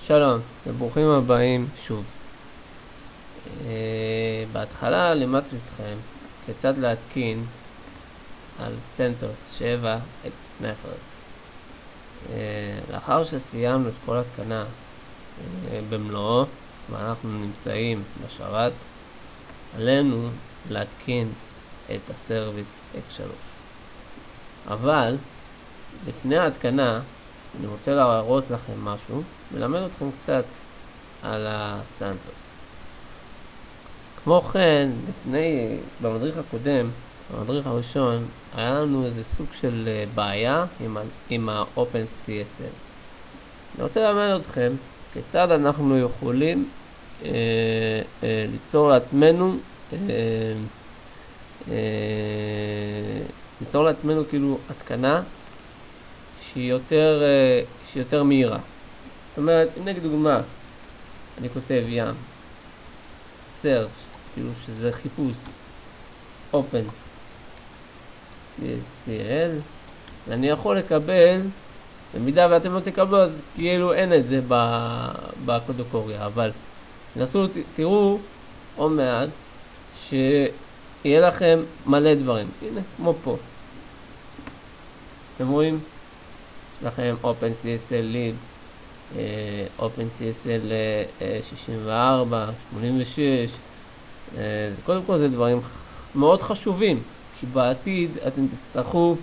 שלום וברוכים הבאים שוב. בהתחלה לימדתי אתכם כיצד להתקין על סנטוס 7 את נפרס. לאחר שסיימנו את כל התקנה במלואו ואנחנו נמצאים בשרת, עלינו להתקין את הסרוויס X3. אבל לפני ההתקנה אני רוצה להראות לכם משהו וללמד אתכם קצת על הסנטוס. כמו כן, במדריך הקודם, במדריך הראשון, היה לנו איזה סוג של בעיה עם ה-OpenCSL. אני רוצה ללמד אתכם כיצד אנחנו יכולים ליצור לעצמנו כאילו התקנה שהיא יותר מהירה. זאת אומרת, אם נגיד דוגמה, אני כותב ים search, כאילו שזה חיפוש open CSL, אני יכול לקבל, במידה ואתם לא תקבלו אז כאילו אין את זה בקודוקוריה, אבל תראו עוד מעט שיהיה לכם מלא דברים. הנה, כמו פה אתם רואים? יש לכם OpenCSL Lib, OpenCSL 64, 86. קודם כל זה דברים מאוד חשובים, כי בעתיד אתם תצטרכו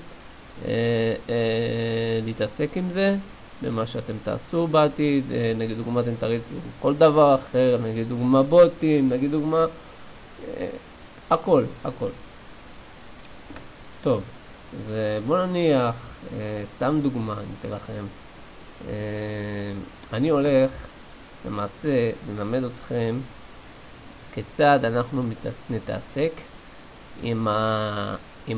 להתעסק עם זה, במה שאתם תעשו בעתיד. נגיד דוגמה אתם תריצו כל דבר אחר, נגיד דוגמה בוטים, נגיד דוגמה הכל. טוב, אז בואו נניח, סתם דוגמה, אני אתן לכם. אני הולך למעשה ללמד אתכם כיצד אנחנו נתעסק עם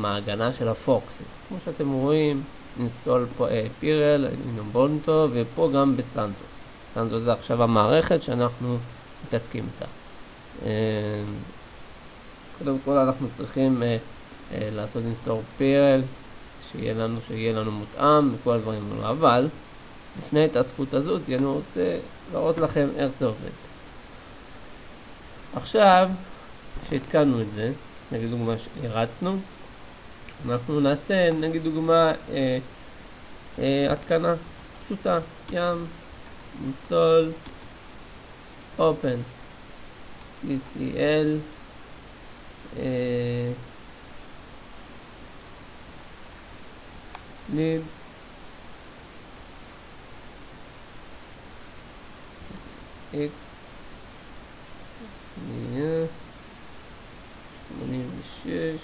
ההגנה של הפוקס. כמו שאתם רואים, נסטול פה פירל, אינובונטו, ופה גם בסנטוס. סנטוס זה עכשיו המערכת שאנחנו מתעסקים איתה. קודם כל אנחנו צריכים לעשות אינסטול פירל, שיהיה לנו מותאם וכל הדברים האלו. אבל לפני ההתעסקות הזאת אני רוצה להראות לכם איך זה עובד. עכשיו שהתקנו את זה, נגיד דוגמה שהרצנו, אנחנו נעשה נגיד דוגמה התקנה פשוטה, ים install open CCL libs X 86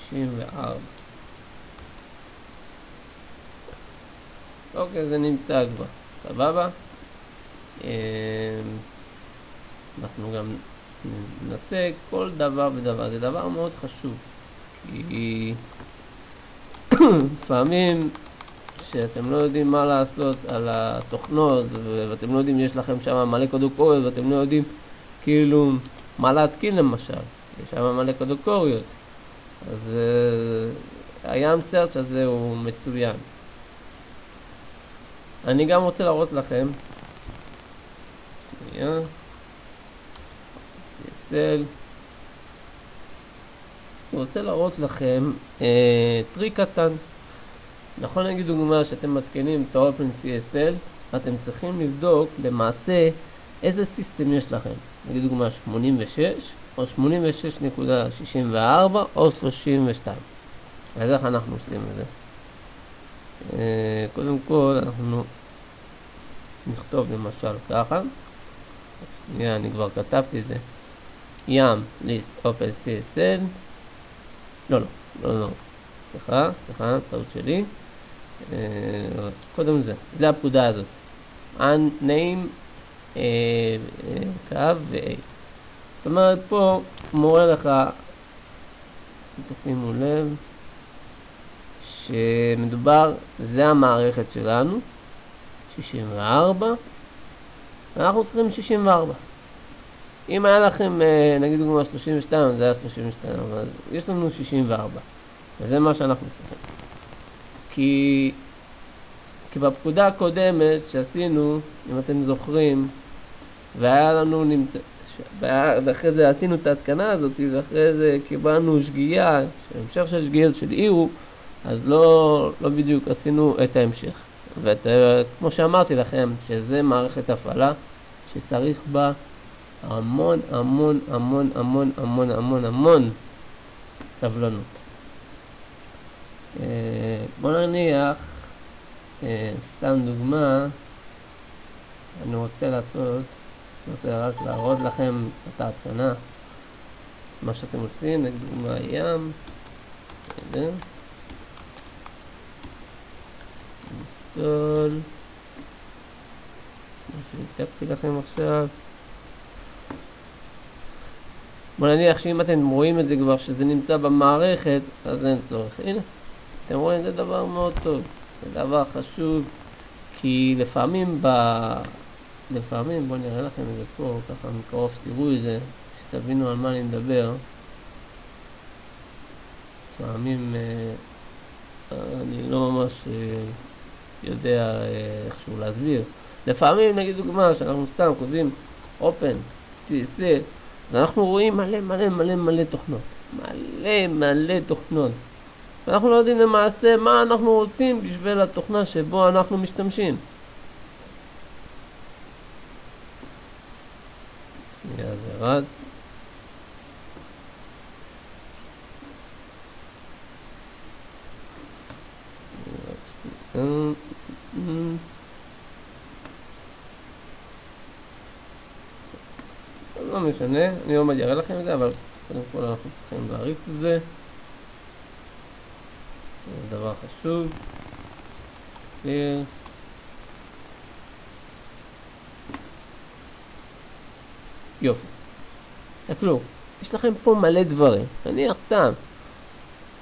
64. אוקיי, זה נמצא כבר, סבבה. אנחנו גם נעשה כל דבר ודבר, זה דבר מאוד חשוב, כי לפעמים שאתם לא יודעים מה לעשות על התוכנות, ואתם לא יודעים, יש לכם שם מלא קודוקוריות, ואתם לא יודעים כאילו מה להתקין למשל, יש שם מלא קודוקוריות, אז הים סרצ' הזה הוא מצוין. אני גם רוצה להראות לכם CSL, אני רוצה להראות לכם טריק קטן. נכון, נגיד דוגמה שאתם מתקינים את ה-OpenCSL, אתם צריכים לבדוק למעשה איזה סיסטם יש לכם. נגיד דוגמה 86 או 86.64 או 32. אז איך אנחנו עושים את זה? קודם כל אנחנו נכתוב למשל ככה, אני כבר כתבתי את זה, ים list OpenCSL, לא, סליחה, טעות שלי. קודם זה הפקודה הזאת, name קו ו-a. זאת אומרת פה מורה לך, תשימו לב שמדובר, זה המערכת שלנו 64, ואנחנו צריכים 64. אם היה לכם נגיד דוגמה 32, זה היה 32, אבל יש לנו 64, וזה מה שאנחנו צריכים. כי כי בפקודה הקודמת שעשינו, אם אתם זוכרים, והיה לנו ואחרי זה עשינו את ההתקנה הזאת, ואחרי זה קיבלנו שגיאה, המשך של שגיאות של אירו, אז לא בדיוק עשינו את ההמשך. וכמו שאמרתי לכם, שזה מערכת הפעלה שצריך בה המון המון המון המון המון המון המון סבלנות. בוא נניח, סתם דוגמה, אני רוצה רק להראות לכם את ההתקנה, מה שאתם עושים, נגיד דוגמה ים, נסטול, מה שהצגתי לכם עכשיו. בוא נניח שאם אתם רואים את זה כבר שזה נמצא במערכת, אז אין צורך. הנה, אתם רואים, זה דבר מאוד טוב, זה דבר חשוב, כי לפעמים בוא נראה לכם את זה פה, ככה מקרוב תראו את זה, שתבינו על מה אני מדבר. לפעמים אני לא ממש יודע איכשהו להסביר. לפעמים נגיד דוגמה שאנחנו סתם כותבים open CSL, אז אנחנו רואים מלא תוכנות, מלא תוכנות, ואנחנו לא יודעים למעשה מה אנחנו רוצים בשביל התוכנה שבו אנחנו משתמשים. זה רץ. לא משנה, אני לא מגיע לכם את זה, אבל קודם כל אנחנו צריכים להריץ את זה. זה דבר חשוב. יופי. תסתכלו, יש לכם פה מלא דברים. נניח סתם.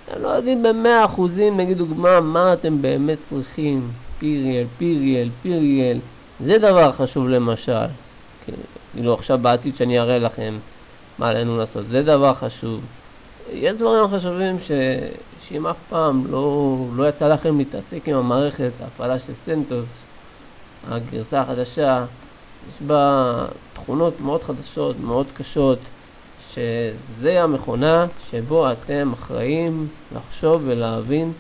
אתם לא יודעים ב100% נגיד דוגמה מה אתם באמת צריכים. פיריאל. זה דבר חשוב למשל. כאילו עכשיו בעתיד שאני אראה לכם מה עלינו לעשות. זה דבר חשוב. יש דברים חשובים שאם אף פעם לא יצא לכם להתעסק עם המערכת, ההפעלה של סנטוס, הגרסה החדשה, יש בה תכונות מאוד חדשות, מאוד קשות, שזה המכונה שבו אתם אחראים לחשוב ולהבין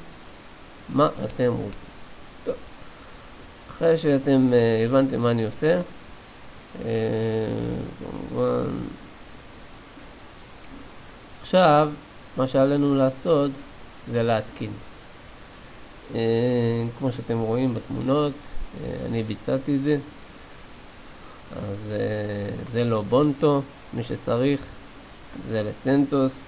מה אתם רוצים. טוב. אחרי שאתם הבנתם מה אני עושה, כמובן, עכשיו מה שעלינו לעשות זה להתקין. כמו שאתם רואים בתמונות, אני ביצעתי את זה. אז זה לא בונטו, מי שצריך, זה לסנטוס.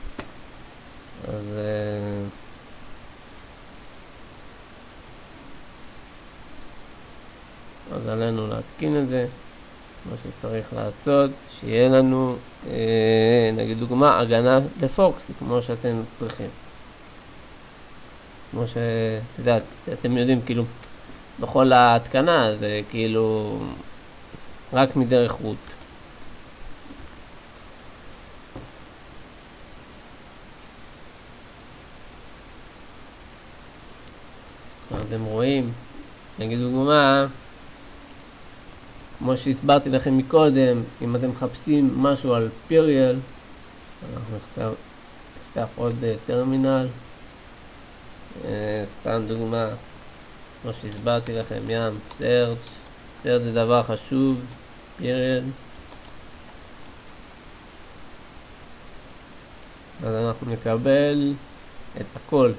אז עלינו להתקין את זה. מה שצריך לעשות, שיהיה לנו, נגיד דוגמה, הגנה לפוקסי, כמו שאתם צריכים. כמו שאתם יודעים, כאילו, בכל ההתקנה זה כאילו רק מדרך רות. אתם רואים, נגיד דוגמה, כמו שהסברתי לכם מקודם, אם אתם מחפשים משהו על פיריאל, אנחנו נפתח עוד טרמינל. סתם דוגמה, כמו שהסברתי לכם, search זה דבר חשוב, פיריאל. אז אנחנו נקבל את הכל.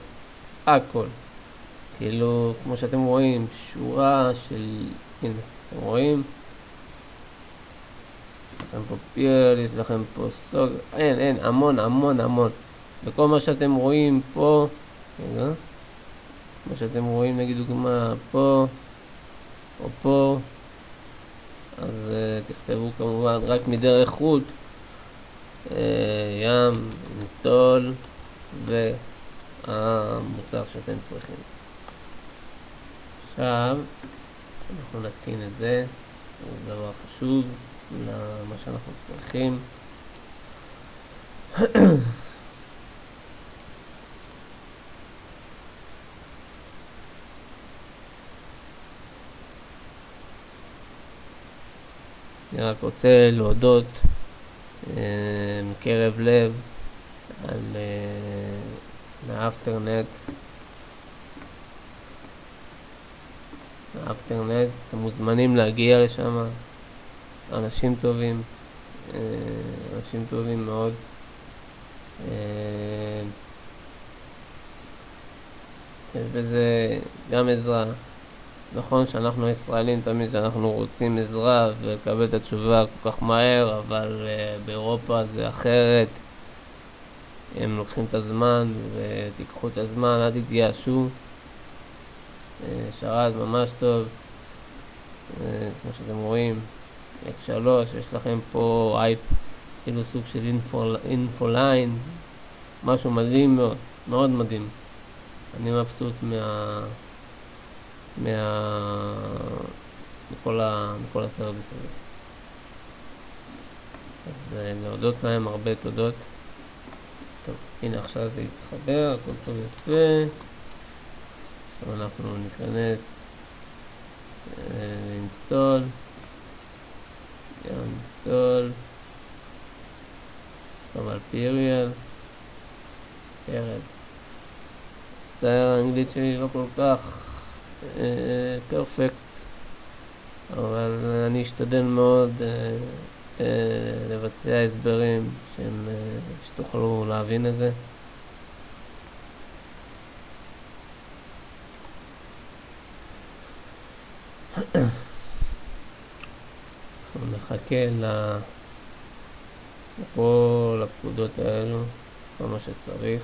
כאילו, כמו שאתם רואים, שורה של, הנה, אתם רואים? יש לכם פה פיריאל, יש לכם פה סוג, אין, המון. וכל מה שאתם רואים פה, רגע, כמו שאתם רואים, נגיד דוגמה, פה, או פה, אז תכתבו כמובן רק מדרך רות, install, והמוצר שאתם צריכים. עכשיו, אנחנו נתקין את זה, זה דבר חשוב למה שאנחנו צריכים. אני רק רוצה להודות מקרב לב על האפטרנט. אתם מוזמנים להגיע לשם, אנשים טובים, אנשים טובים מאוד. יש בזה גם עזרה. נכון שאנחנו ישראלים תמיד שאנחנו רוצים עזרה ולקבל את התשובה כל כך מהר, אבל באירופה זה אחרת. הם לוקחים את הזמן ותיקחו את הזמן, אל תתייאשו. שרת ממש טוב, כמו שאתם רואים, X3, יש לכם פה כאילו סוג של אינפוליין, משהו מדהים מאוד, מאוד מדהים. אני מבסוט מכל הסרוויס הזה. אז להודות להם הרבה תודות. טוב, הנה עכשיו זה יתחבר, הכל טוב יפה. עכשיו אנחנו ניכנס install, install, אבל פיריאל, פרד. מצטער, האנגלית שלי לא כל כך פרפקט, אבל אני אשתדל מאוד לבצע הסברים שתוכלו להבין את זה. אנחנו נחכה לכל הפקודות האלו, כל מה שצריך.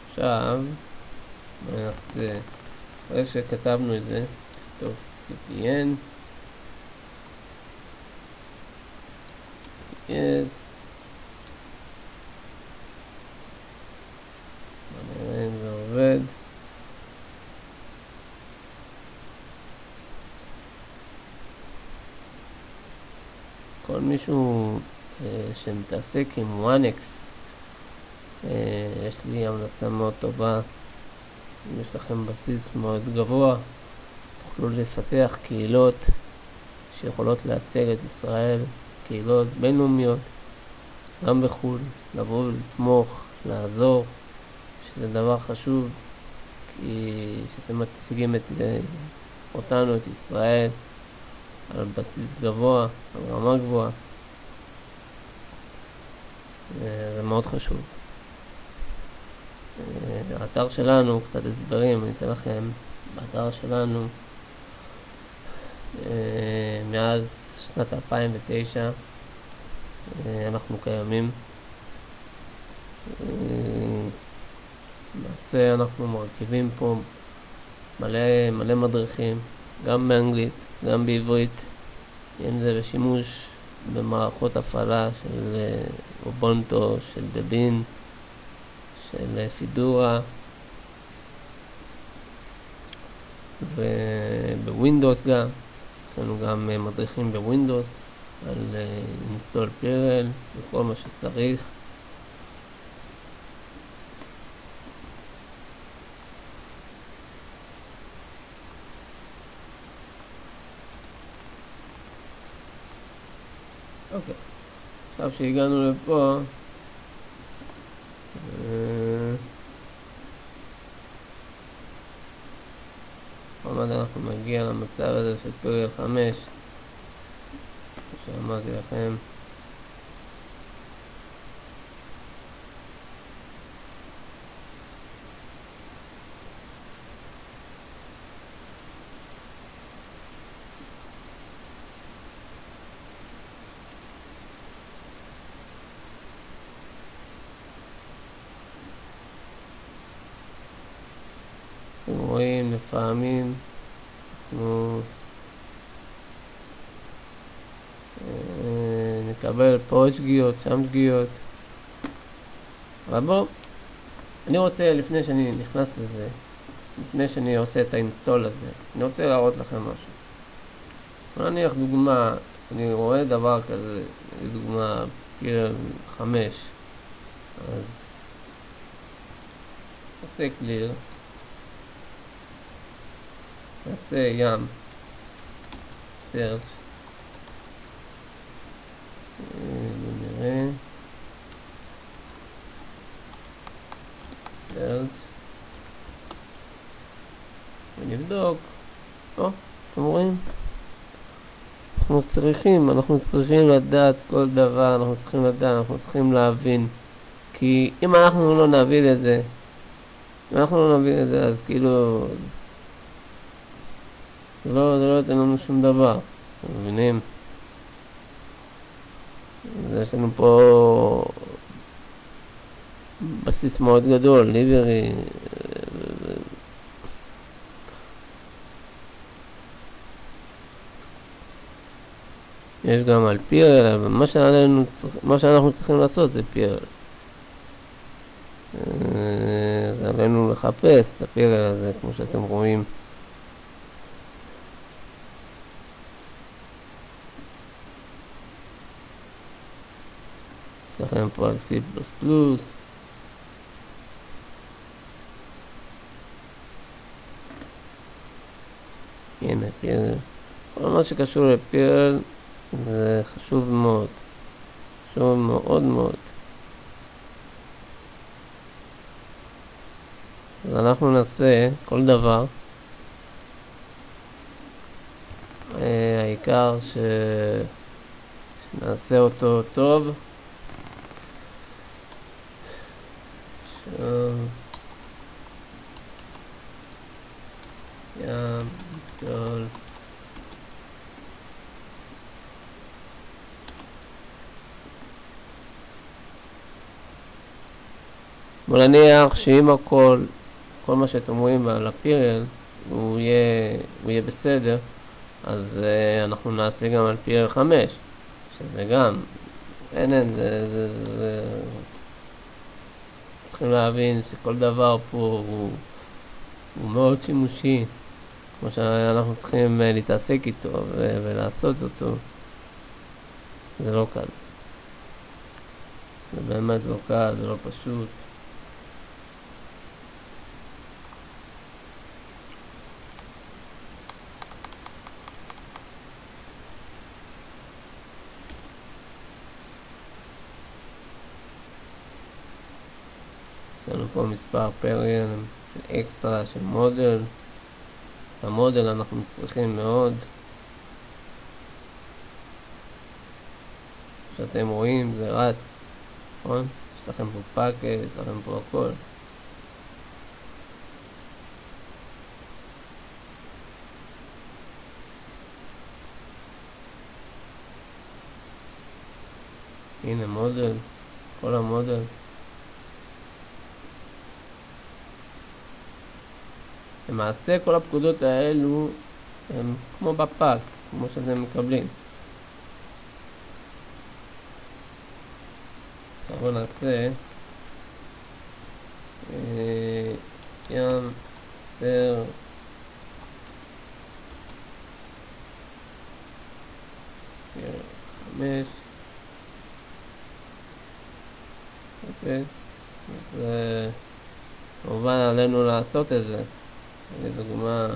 עכשיו נעשה, אחרי שכתבנו את זה, טוב, ctn yes, נראה אם זה עובד. כל מישהו שמתעסק עם 1x, יש לי המלצה מאוד טובה. אם יש לכם בסיס מאוד גבוה, תוכלו לפתח קהילות שיכולות להציג את ישראל, קהילות בינלאומיות, גם בחו"ל, לבוא ולתמוך, לעזור, שזה דבר חשוב, כי שאתם מציגים אותנו, את ישראל, על בסיס גבוה, על רמה גבוהה. זה מאוד חשוב. האתר שלנו, קצת הסברים, אני אתן לכם, באתר שלנו, מאז שנת 2009, אנחנו קיימים. למעשה אנחנו מרכיבים פה מלא מדריכים, גם באנגלית, גם בעברית, אם זה בשימוש במערכות הפעלה של אובונטו, של דדין, של פידורה, ובווינדוס גם. יש לנו גם מדריכים בווינדוס על אינסטול פירל וכל מה שצריך. אוקיי, עכשיו שהגענו לפה, עוד אנחנו נגיע למצב הזה של פיריאל 5, שאמרתי לכם. אתם רואים, לפעמים אנחנו נקבל פה שגיאות, שם שגיאות. אבל בואו, אני רוצה, לפני שאני נכנס לזה, לפני שאני עושה את האינסטול הזה, אני רוצה להראות לכם משהו. נניח דוגמה, אני רואה דבר כזה, דוגמה פירל 5, אז נעשה clear, נעשה ים search, נראה search ונבדוק. אתם רואים? אנחנו צריכים לדעת כל דבר, אנחנו צריכים להבין, כי אם אנחנו לא נבין את זה, אז כאילו זה לא יתן לנו שום דבר, אתם מבינים? יש לנו פה בסיס מאוד גדול, ליברי, יש גם על פירל, אבל מה שאנחנו צריכים לעשות זה פירל. אז עלינו לחפש את הפירל הזה, כמו שאתם רואים. יש לכם פה על C++. הנה פירל. כל מה שקשור לפירל זה חשוב מאוד. חשוב מאוד מאוד. אז אנחנו נעשה כל דבר. העיקר שנעשה אותו טוב. ים, install. בוא נניח שאם כל מה שאתם רואים על הפירל הוא יהיה בסדר, אז אנחנו נעשה גם על פירל 5, שזה גם, צריכים להבין שכל דבר פה הוא מאוד שימושי, כמו שאנחנו צריכים להתעסק איתו ולעשות אותו. זה לא קל. זה באמת לא קל, זה לא פשוט. יש לנו פה מספר פריאל של אקסטרה, של מודל. המודל אנחנו צריכים מאוד. שאתם רואים זה רץ, נכון? יש לכם פה פאקט, יש לכם פה הכל. הנה מודל, כל המודל. למעשה כל הפקודות האלו הם כמו בפאק, כמו שאתם מקבלים. בואו נעשה ים סר פירל 5. אוקיי, אז כמובן עלינו לעשות את זה. לדוגמה,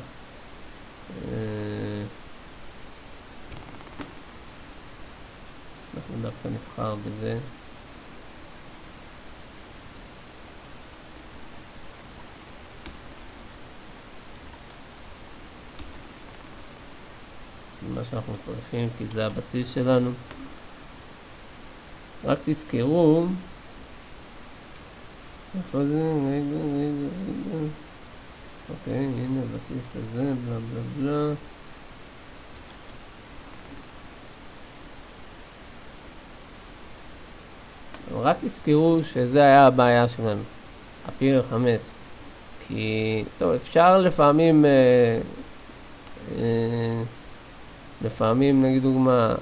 אנחנו דווקא נבחר בזה. מה שאנחנו צריכים, כי זה הבסיס שלנו. רק תזכרו איפה זה, רגע. אוקיי, הנה הבסיס הזה, בלה בלה בלה. רק תזכרו שזה היה הבעיה שלנו, הפירל 5. כי, טוב, אפשר לפעמים נגיד דוגמה,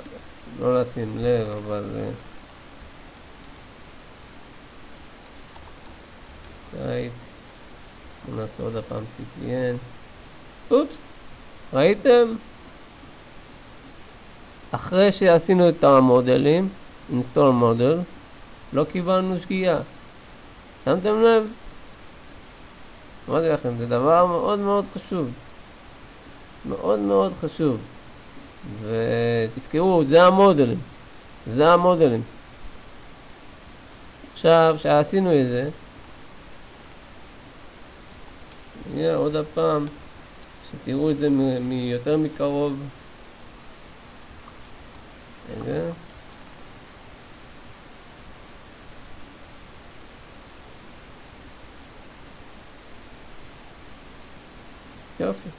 לא לשים לב, אבל סייט, נעשה עוד הפעם CPN. אופס, ראיתם? אחרי שעשינו את המודלים, install model, לא קיבלנו שגיאה. שמתם לב? אמרתי לכם, זה דבר מאוד מאוד חשוב. מאוד מאוד חשוב. ותזכרו, זה המודלים. זה המודלים. עכשיו, שעשינו את זה, הנה עוד הפעם, שתראו את זה יותר מקרוב. רגע. יופי.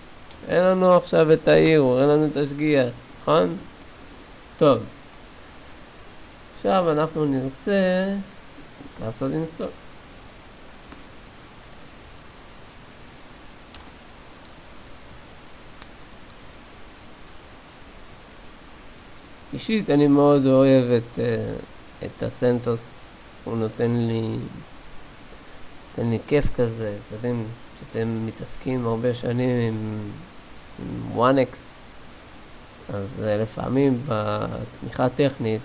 אין לנו עכשיו את העיר, אין לנו את השגיאה, נכון? טוב. עכשיו אנחנו נרצה לעשות אינסטול. אישית אני מאוד אוהב את הסנטוס, הוא נותן לי כיף כזה, אתם יודעים, שאתם מתעסקים הרבה שנים עם 1X, אז לפעמים בתמיכה הטכנית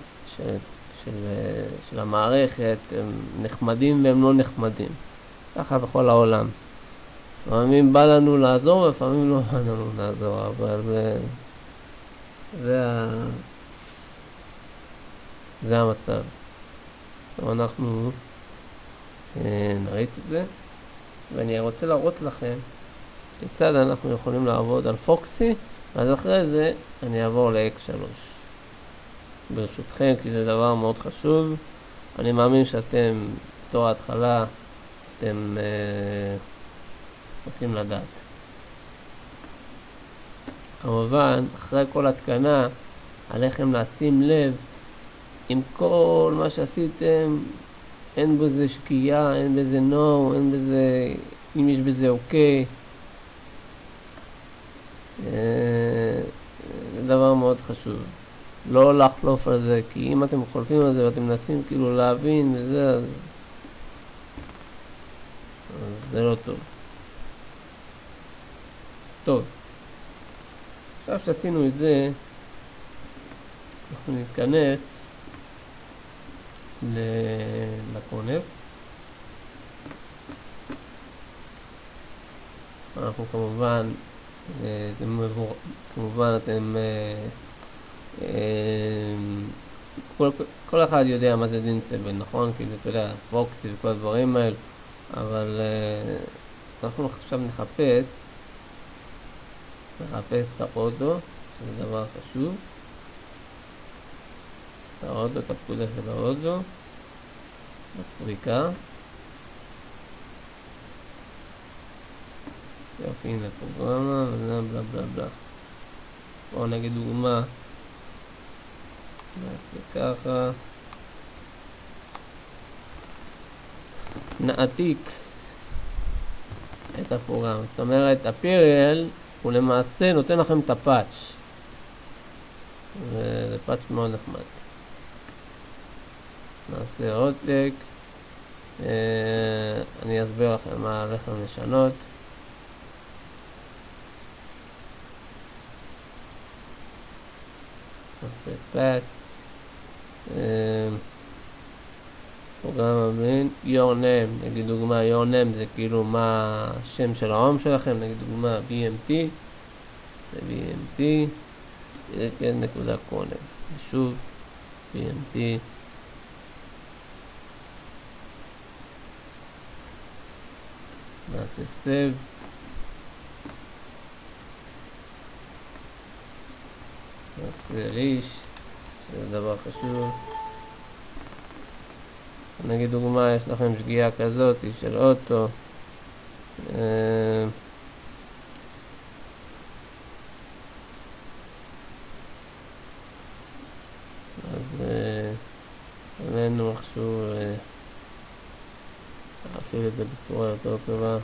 של המערכת הם נחמדים והם לא נחמדים, ככה בכל העולם. לפעמים בא לנו לעזור ולפעמים לא בא לנו לעזור, אבל זה המצב. אנחנו נריץ את זה, ואני רוצה להראות לכם כיצד אנחנו יכולים לעבוד על פוקסי, אז אחרי זה אני אעבור ל-X3 ברשותכם, כי זה דבר מאוד חשוב. אני מאמין שאתם בתור ההתחלה אתם רוצים לדעת. כמובן, אחרי כל התקנה עליכם לשים לב עם כל מה שעשיתם, אין בזה שקיעה, אין בזה no, אין בזה, אם יש בזה אוקיי. זה דבר מאוד חשוב. לא לחלוף על זה, כי אם אתם חולפים על זה ואתם מנסים כאילו להבין וזה, אז זה לא טוב. טוב. עכשיו שעשינו את זה, אנחנו נתכנס לקונף. אנחנו כמובן אתם כל אחד יודע מה זה דינסבל, נכון? כאילו אתה יודע, פוקסי וכל הדברים האלה, אבל אנחנו עכשיו נחפש את האודו, שזה דבר חשוב. את האודו, את הפקודה של האודו בסריקה. יופי, הנה פרוגרמה וזה בלה בלה בלה. בואו נגיד דוגמה, נעשה ככה, נעתיק את הפרוגרמה. זאת אומרת, הפריאל הוא למעשה נותן לכם את הפאץ', וזה פאץ' מאוד נחמד. נעשה עותק, אני אסביר לכם מה הולך לנו לשנות. נעשה פאסט, פרוגרמה בין your name, נגיד דוגמה your name זה כאילו מה השם של ההום שלכם, נגיד דוגמה BMT, זה BMT, נקודה קונם, ושוב BMT, נעשה save, נעשה ריש, שזה דבר חשוב. נגיד דוגמה, יש לכם שגיאה כזאת של אוטו, אז עלינו איכשהו להפעיל את זה בצורה יותר טובה.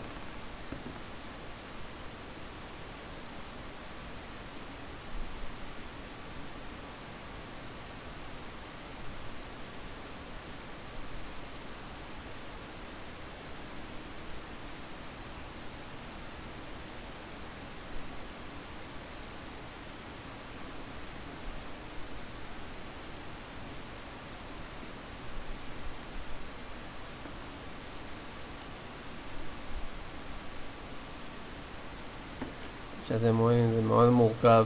שאתם רואים זה מאוד מורכב.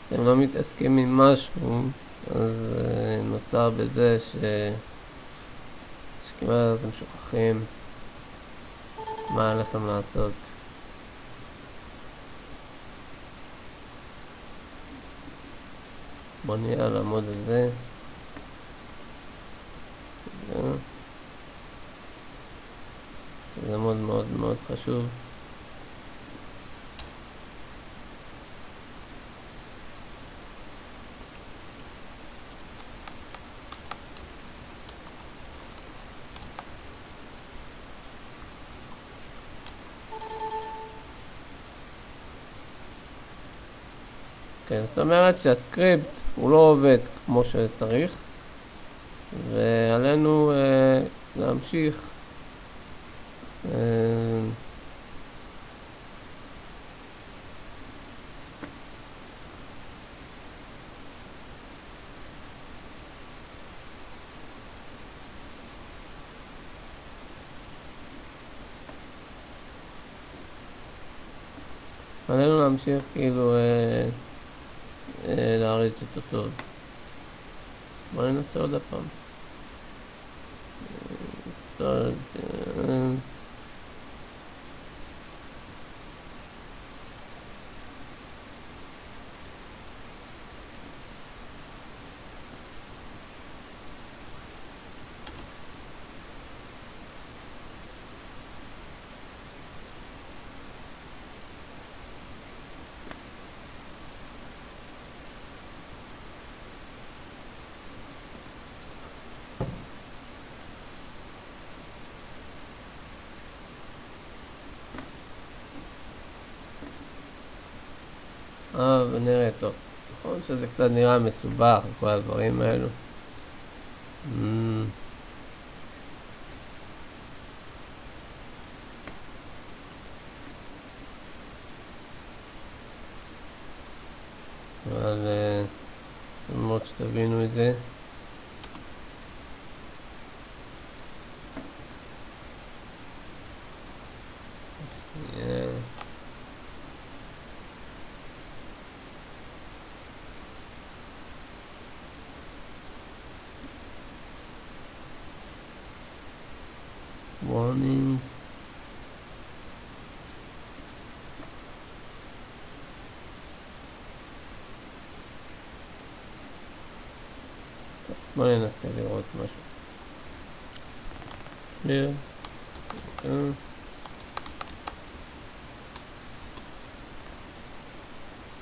אתם לא מתעסקים עם משהו, אז נוצר בזה שכמעט אתם שוכחים מה עליכם לעשות. בוא נהיה על העמוד הזה. זה מאוד מאוד מאוד חשוב. כן, זאת אומרת שהסקריפט הוא לא עובד כמו שצריך, ועלינו להמשיך כאילו להריץ אותו טוב. בוא ננסה עוד הפעם. ונראה טוב. נכון שזה קצת נראה מסובך, כל הדברים האלו. אבל למרות שתבינו את זה. warning. בוא ננסה לראות משהו. clear.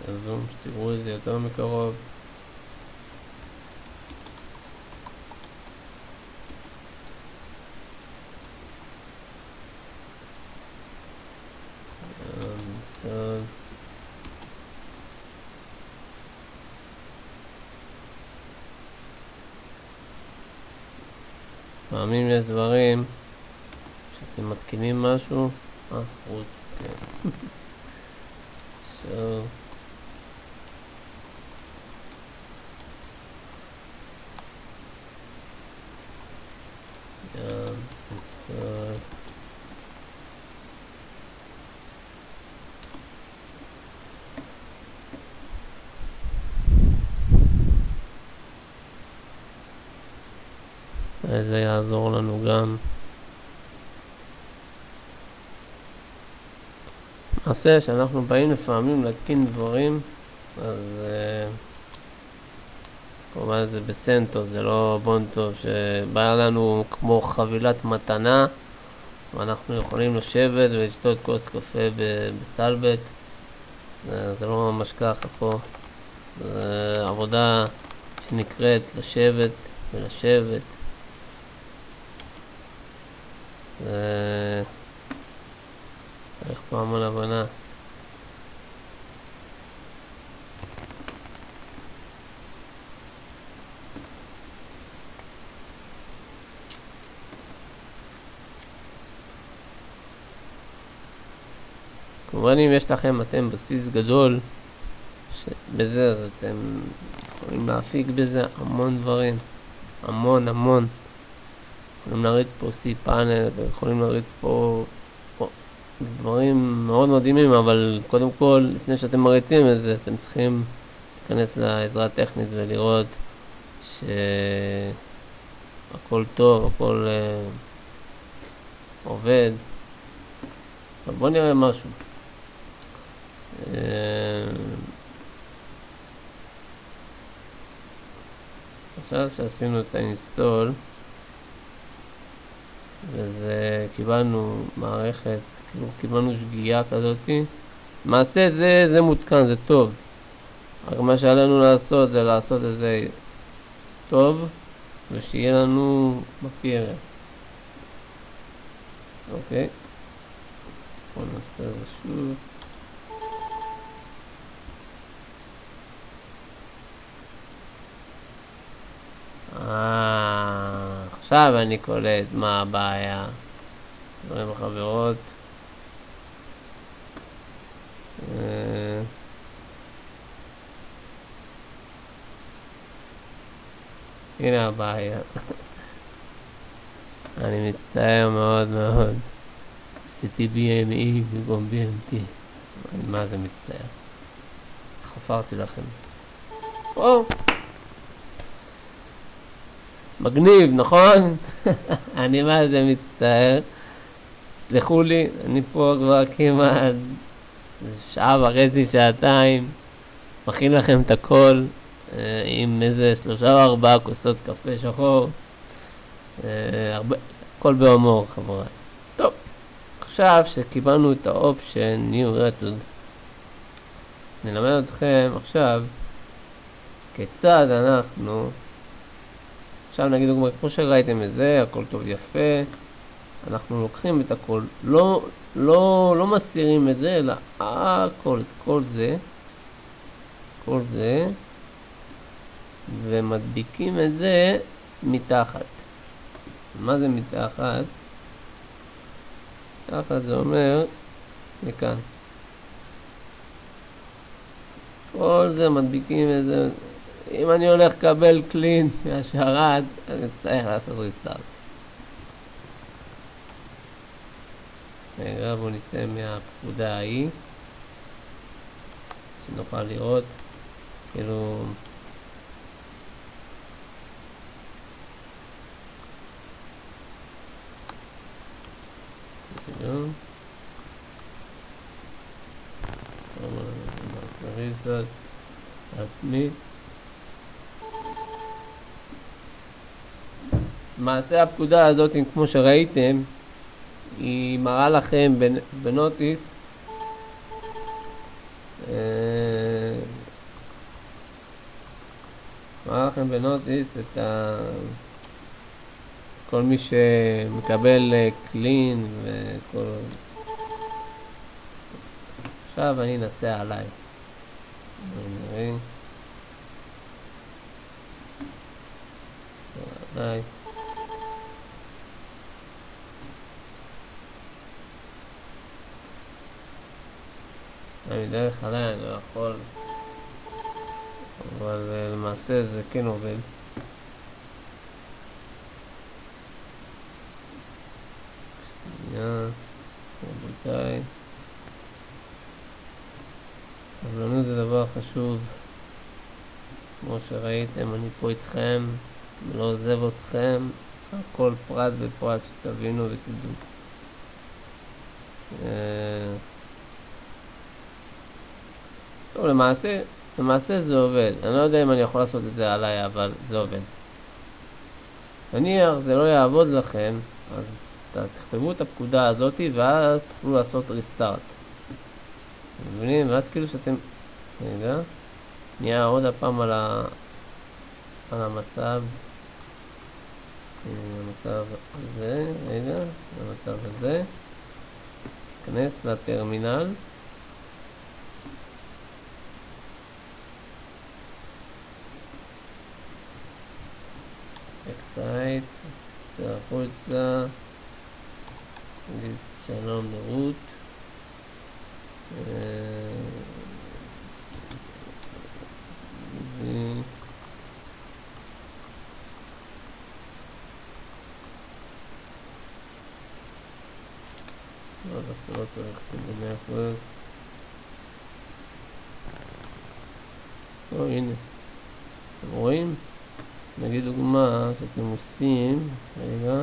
עושה זום שתראו את זה יותר מקרוב. פעמים יש דברים שאתם מתקינים משהו. רות, כן. so install זה יעזור לנו גם. מעשה שאנחנו באים לפעמים להתקין דברים, אז כמובן זה בסנטו, זה לא בונטו שבא לנו כמו חבילת מתנה ואנחנו יכולים לשבת ולשתות כוס קפה בסטלבט. זה לא ממש ככה פה. זה עבודה שנקראת לשבת ולשבת. צריך פה המון הבנה. כמובן אם יש לכם אתם בסיס גדול שבזה אז אתם יכולים להפיק בזה המון דברים, המון. יכולים להריץ פה cPanel, אתם יכולים להריץ פה דברים מאוד מדהימים, אבל קודם כל, לפני שאתם מריצים את זה, אתם צריכים להיכנס לעזרה טכנית ולראות שהכל טוב, הכל עובד. אבל בואו נראה משהו. עכשיו שעשינו את האינסטול, וזה קיבלנו מערכת, כאילו קיבלנו שגיאה כזאתי. למעשה זה מותקן, זה טוב. רק מה שעלינו לעשות זה לעשות את זה טוב, ושיהיה לנו בפיר. אוקיי. בואו נעשה את זה שוב. עכשיו אני קולט מה הבעיה. דברים החברות. הנה הבעיה. אני מצטער מאוד. עשיתי BME במקום BMT. מה זה מצטער? חפרתי לכם. מגניב, נכון? אני מה זה מצטער. סלחו לי, אני פה כבר כמעט שעה וחצי, שעתיים. מכין לכם את הכל עם איזה 3 או 4 כוסות קפה שחור. הכל בהומור, חבר'ה. טוב, עכשיו שקיבלנו את האופשן New Method, נלמד אתכם עכשיו כיצד אנחנו, עכשיו נגיד דוגמא, כמו שראיתם את זה, הכל טוב יפה, אנחנו לוקחים את הכל, לא מסירים את זה, אלא הכל, את כל זה, ומדביקים את זה מתחת. מה זה מתחת? מתחת זה אומר לכאן. כל זה מדביקים את זה. אם אני הולך לקבל קלין מהשרת, אני צריך לעשות ריסטארט. רגע, בואו נצא מהפקודה ההיא, שנוכל לראות כאילו נעשה ריסטארט עצמי. מעשה הפקודה הזאת, כמו שראיתם, היא מראה לכם בנוטיס את כל מי שמקבל קלין וכל. עכשיו אני אנסה עליי. נראה. עליי. אני דרך עליי, אני לא יכול, אבל למעשה זה כן עובד. שנייה, רבותיי, סבלנות זה דבר חשוב. כמו שראיתם, אני פה איתכם, לא עוזב אתכם, כל פרט ופרט שתבינו ותדעו. טוב, למעשה זה עובד. אני לא יודע אם אני יכול לעשות את זה עליי, אבל זה עובד. נניח זה לא יעבוד לכם, אז תכתבו את הפקודה הזאת ואז תוכלו לעשות ריסטארט. מבינים? ואז כאילו שאתם, רגע, נהיה עוד הפעם על המצב הזה, רגע, המצב הזה. נכנס לטרמינל. אקסייט, נצא החוצה, נגיד שלום לרות, לא, דווקא לא צריך לשים ב-100%. הנה, אתם רואים? נגיד דוגמה שאתם עושים, רגע,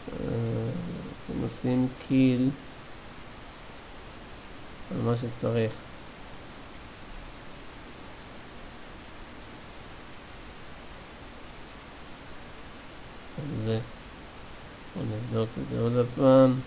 אתם עושים קיל על מה שצריך. זה, בוא נבדוק את זה עוד פעם.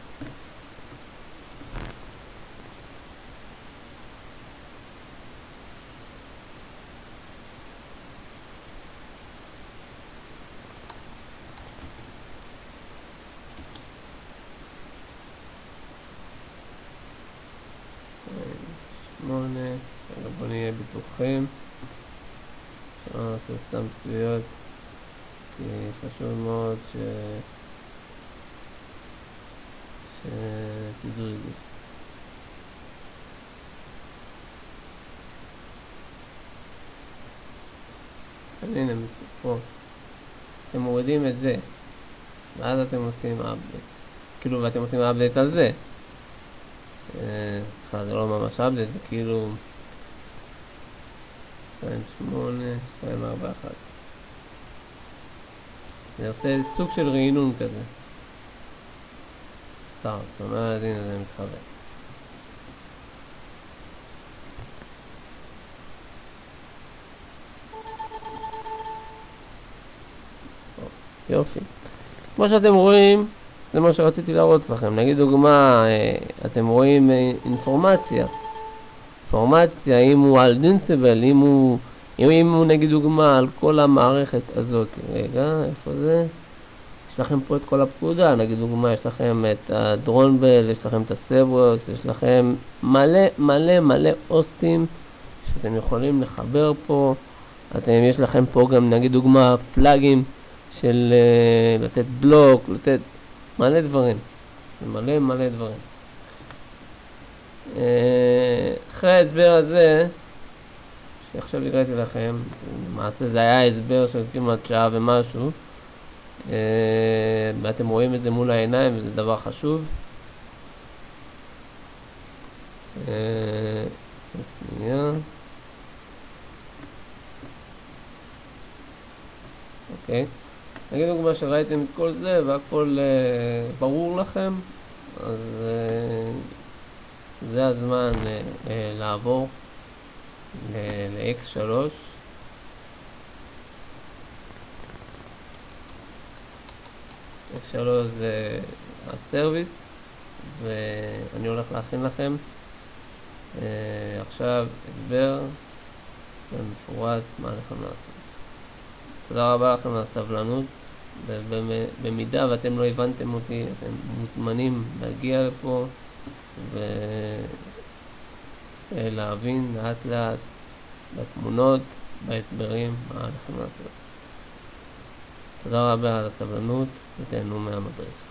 בואו נהיה בטוחים שלא נעשה סתם שטויות, כי חשוב מאוד שתדעו את זה. הנה פה אתם מורידים את זה ואז אתם עושים update, כאילו ואתם עושים update על זה. סליחה, זה לא ממש update, זה כאילו 2.8, 2.4.1. זה עושה סוג של רעינון כזה. סטארט, זאת אומרת, הנה זה מתחבר. יופי. כמו שאתם רואים, זה מה שרציתי להראות לכם. נגיד דוגמה, אתם רואים אינפורמציה, אם הוא על דינסבל, אם הוא נגיד דוגמה על כל המערכת הזאת. רגע, איפה זה? יש לכם פה את כל הפקודה, נגיד דוגמה, יש לכם את הדרונבל, יש לכם את הסברוס, יש לכם מלא אוסטים שאתם יכולים לחבר פה. יש לכם פה גם נגיד דוגמה פלאגים של לתת בלוק, לתת מלא דברים, מלא דברים. אחרי ההסבר הזה שעכשיו הראיתי לכם, למעשה זה היה הסבר של כמעט שעה ומשהו, ואתם רואים את זה מול העיניים וזה דבר חשוב. שנייה. אוקיי, נגיד דוגמה שראיתם את כל זה והכל ברור לכם, אז זה הזמן לעבור ל-X3. X3 זה הסרוויס, ואני הולך להכין לכם עכשיו הסבר ומפורט מה עליכם לעשות. תודה רבה לכם על הסבלנות, ובמידה ואתם לא הבנתם אותי, אתם מוזמנים להגיע לפה ולהבין לאט לאט בתמונות, בהסברים, מה עליכם לעשות. תודה רבה על הסבלנות, ותהנו מהמדריך.